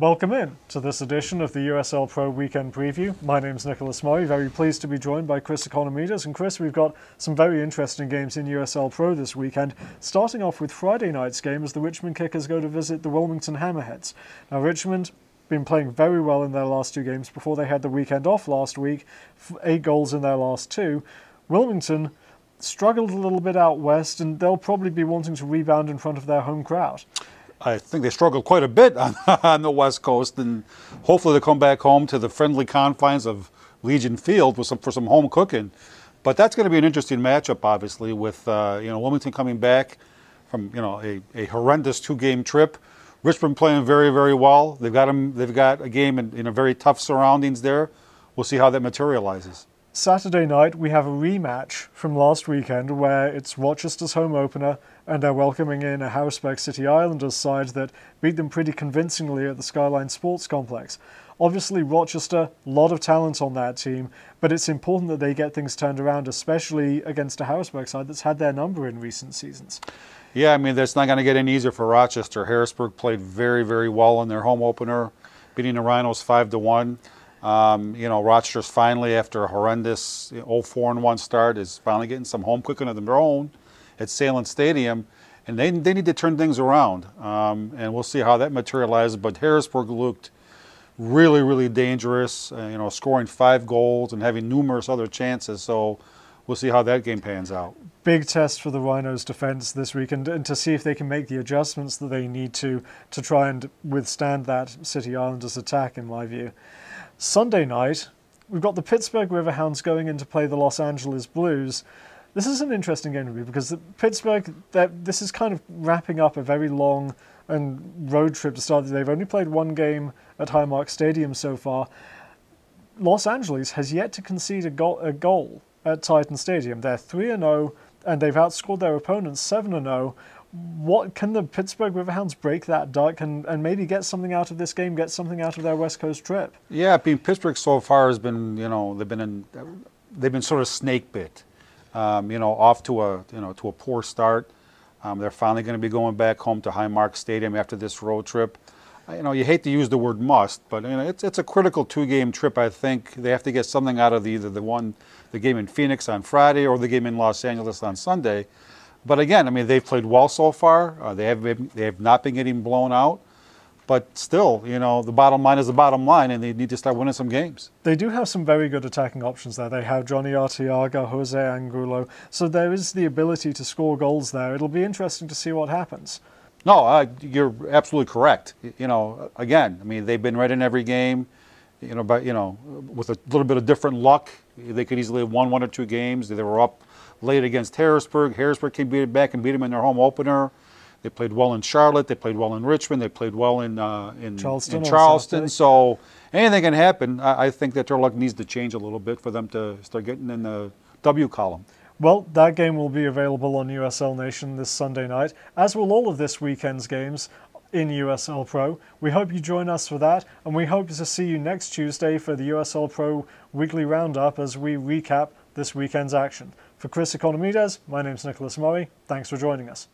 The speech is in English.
Welcome in to this edition of the USL Pro Weekend Preview. My name's Nicholas Murray, very pleased to be joined by Chris Economides. And Chris, we've got some very interesting games in USL Pro this weekend, starting off with Friday night's game as the Richmond Kickers go to visit the Wilmington Hammerheads. Now Richmond been playing very well in their last two games before they had the weekend off last week, 8 goals in their last 2. Wilmington struggled a little bit out west, and they'll probably be wanting to rebound in front of their home crowd. I think they struggled quite a bit on the West Coast, and hopefully they come back home to the friendly confines of Legion Field for some home cooking. But that's going to be an interesting matchup, obviously, with Wilmington coming back from a horrendous 2-game trip. Richmond playing very, very well. They've got a game in a very tough surroundings there. We'll see how that materializes. Saturday night, we have a rematch from last weekend where it's Rochester's home opener and they're welcoming in a Harrisburg City Islanders side that beat them pretty convincingly at the Skyline Sports Complex. Obviously, Rochester, a lot of talent on that team, but it's important that they get things turned around, especially against a Harrisburg side that's had their number in recent seasons. Yeah, I mean, that's not going to get any easier for Rochester. Harrisburg played very, very well in their home opener, beating the Rhinos 5-1. Rochester's finally, after a horrendous 0-4-1 start, is finally getting some home cooking of their own at Salem Stadium, and they need to turn things around, and we'll see how that materializes. But Harrisburg looked really, really dangerous, scoring 5 goals and having numerous other chances, so we'll see how that game pans out. Big test for the Rhinos' defense this week, and to see if they can make the adjustments that they need to try and withstand that City Islanders attack, in my view. Sunday night, we've got the Pittsburgh Riverhounds going in to play the Los Angeles Blues. This is an interesting game to me because Pittsburgh, this is kind of wrapping up a very long road trip to start. They've only played 1 game at Highmark Stadium so far. Los Angeles has yet to concede a goal at Titan Stadium. They're 3-0 and they've outscored their opponents 7-0. What can the Pittsburgh Riverhounds break that duck and maybe get something out of this game, get something out of their West Coast trip? Yeah, I mean, Pittsburgh so far has been, they've been sort of snake bit, off to a poor start. They're finally going to be going back home to Highmark Stadium after this road trip. You hate to use the word must, but it's a critical 2-game trip. I think they have to get something out of either the game in Phoenix on Friday or the game in Los Angeles on Sunday. But again, I mean, they've played well so far. They have not been getting blown out. But still, the bottom line is the bottom line, and they need to start winning some games. They do have some very good attacking options there. They have Johnny Arteaga, Jose Angulo. So there is the ability to score goals there. It'll be interesting to see what happens. No, you're absolutely correct. Again, I mean, they've been right in every game. But with a little bit of different luck, they could easily have won 1 or 2 games. They were up late against Harrisburg. Harrisburg came beat it back and beat them in their home opener. They played well in Charlotte. They played well in Richmond. They played well in Charleston. So anything can happen. I think that their luck needs to change a little bit for them to start getting in the W column. Well, that game will be available on USL Nation this Sunday night, as will all of this weekend's games in USL Pro. We hope you join us for that, and we hope to see you next Tuesday for the USL Pro Weekly Roundup as we recap this weekend's action. For Chris Economides, my name's Nicholas Murray. Thanks for joining us.